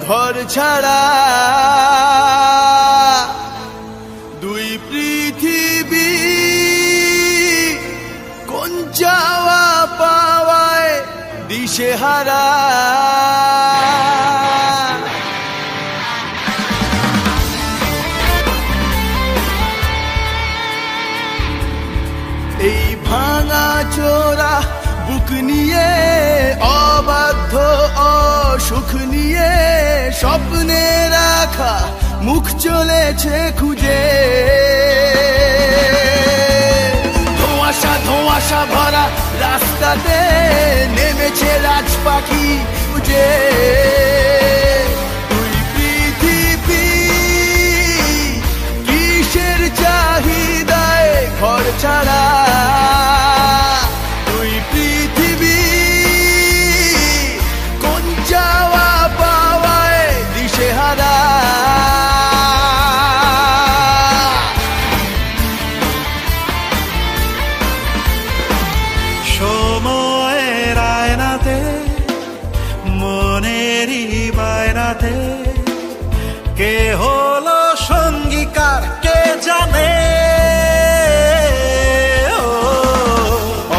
ঘর ছাড়া দুই পৃথিবী কোন যাওয়া পাওয়ায় দিশেহারা এই ভাঙা চোরা বুক নিয়ে অবাধ্য অসুখ নিয়ে স্বপ্নে রাখা মুখ চলেছে খুঁজে ধোঁয়াশা ধোঁয়াশা ভরা রাস্তাতে নেমেছে রাজ পাখি খুঁজে দুই পৃথিবী কিসের চাহিদায় ঘর ছাড়া দুই পৃথিবী কোন যাওয়া পাওয়ায় দিশেহারা সময়ের আয়নাতে মনেরই বায়নাতে কে হলো সঙ্গীকার কে জানে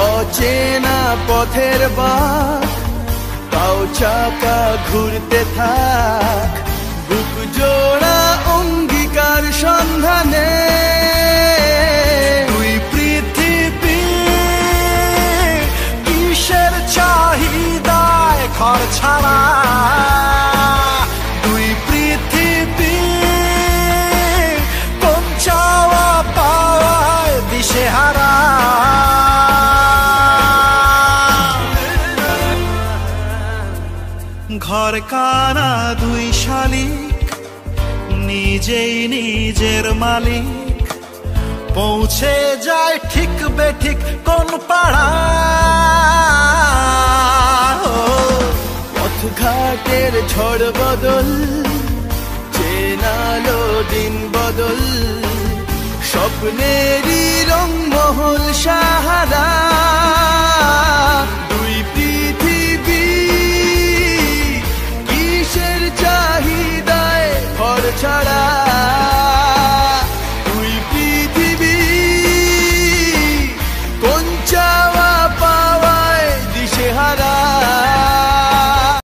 অচেনা পথের বাঁক পাও চাকা ঘুরতে থাক বুক জোড়া অঙ্গীকার সন্ধানে দুই পৃথিবী কিসের চাহিদায় ঘর ছাড়া দুই পৃথিবী কোন চাওয়া পাওয়ায় দিশেহারা ঘর কানা দুই শালিক নিজেই নিজের মালিক পৌঁছে যায় ঠিক বেঠিক কোন পাড়া পথ ঘাটের ঝড় বদল চেনালো দিন বদল স্বপ্নেরই রংমহল সাহারা দুই পৃথিবী কিসের